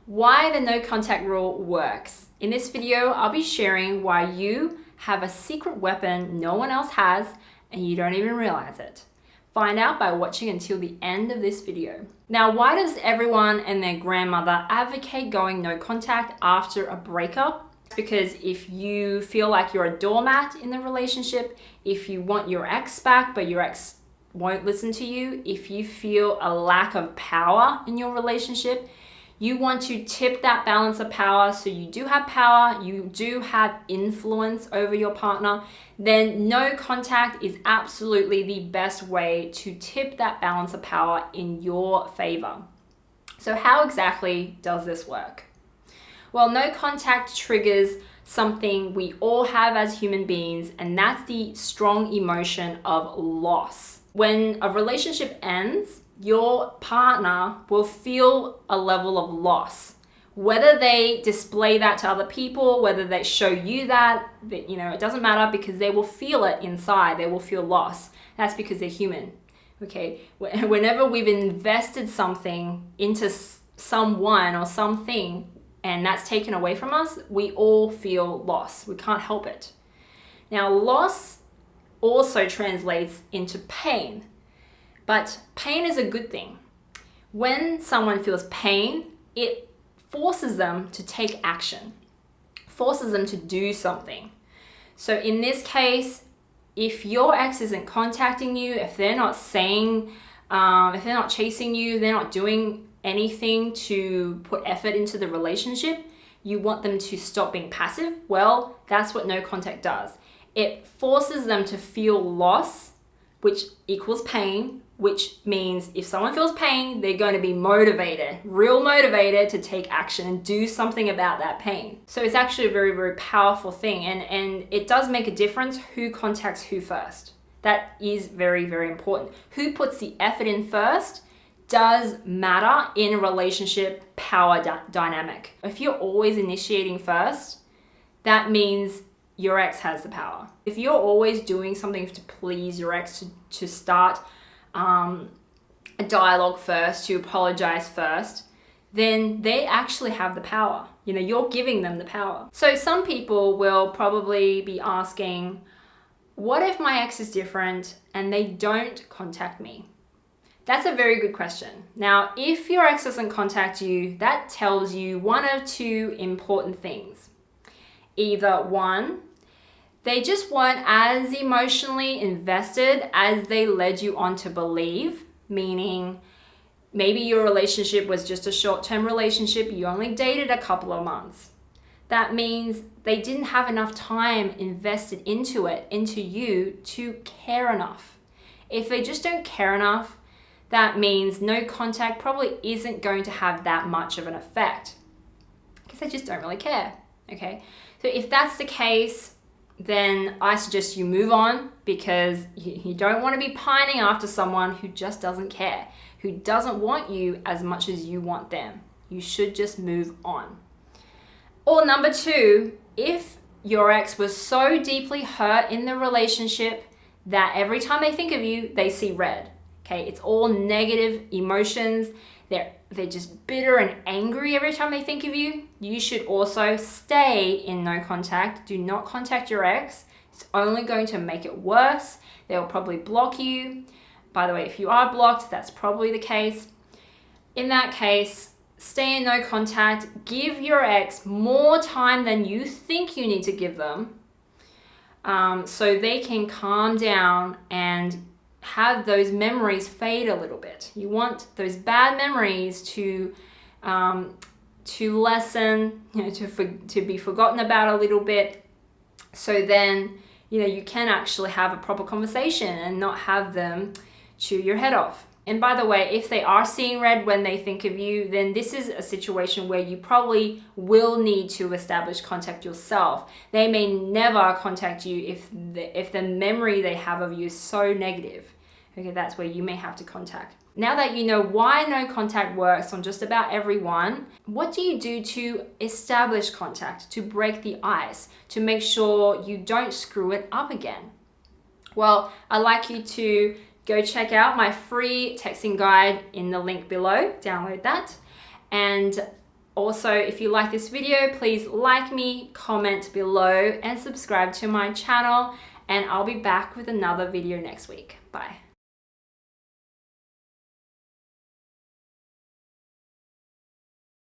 Why the no contact rule works. In this video, I'll be sharing why you have a secret weapon no one else has and you don't even realize it. Find out by watching until the end of this video. Now, why does everyone and their grandmother advocate going no contact after a breakup? Because if you feel like you're a doormat in the relationship, if you want your ex back but your ex won't listen to you, if you feel a lack of power in your relationship, you want to tip that balance of power so you do have power, you do have influence over your partner, then no contact is absolutely the best way to tip that balance of power in your favor. So how exactly does this work? Well, no contact triggers something we all have as human beings, and that's the strong emotion of loss. When a relationship ends, your partner will feel a level of loss. Whether they display that to other people, whether they show you that, it doesn't matter, because they will feel it inside. They will feel loss. That's because they're human. Okay, whenever we've invested something into someone or something and that's taken away from us, we all feel loss. We can't help it. Now, loss also translates into pain. But pain is a good thing. When someone feels pain, it forces them to take action, forces them to do something. So in this case, if your ex isn't contacting you, if they're not saying, if they're not chasing you, they're not doing anything to put effort into the relationship, you want them to stop being passive. Well, that's what no contact does. It forces them to feel loss, which equals pain, which means if someone feels pain, they're going to be motivated, real motivated to take action and do something about that pain. So it's actually a very, very powerful thing. And it does make a difference who contacts who first. That is very, very important. Who puts the effort in first does matter in a relationship power dynamic. If you're always initiating first, that means your ex has the power. If you're always doing something to please your ex, to start a dialogue first, to apologize first, then they actually have the power. You're giving them the power. So some people will probably be asking, what if my ex is different and they don't contact me? That's a very good question. Now, if your ex doesn't contact you, that tells you one of two important things. Either one, they just weren't as emotionally invested as they led you on to believe, meaning maybe your relationship was just a short-term relationship, you only dated a couple of months. That means they didn't have enough time invested into it, into you, to care enough. If they just don't care enough, that means no contact probably isn't going to have that much of an effect, because they just don't really care, okay? So if that's the case, then I suggest you move on, because you don't want to be pining after someone who just doesn't care, who doesn't want you as much as you want them. You should just move on. Or number two, if your ex was so deeply hurt in the relationship that every time they think of you, they see red. Okay, it's all negative emotions. They're just bitter and angry every time they think of you. You should also stay in no contact. Do not contact your ex. It's only going to make it worse. They'll probably block you. By the way, if you are blocked, that's probably the case. In that case, stay in no contact. Give your ex more time than you think you need to give them, so they can calm down and have those memories fade a little bit. You want those bad memories to lessen, to be forgotten about a little bit, so then you can actually have a proper conversation and not have them chew your head off. And by the way, if they are seeing red when they think of you, then this is a situation where you probably will need to establish contact yourself. They may never contact you if the memory they have of you is so negative. Okay, that's where you may have to contact. Now that you know why no contact works on just about everyone, what do you do to establish contact, to break the ice, to make sure you don't screw it up again? Well, I'd like you to go check out my free texting guide in the link below. Download that. And Also, if you like this video, please like me, comment below, and subscribe to my channel. And I'll be back with another video next week. Bye.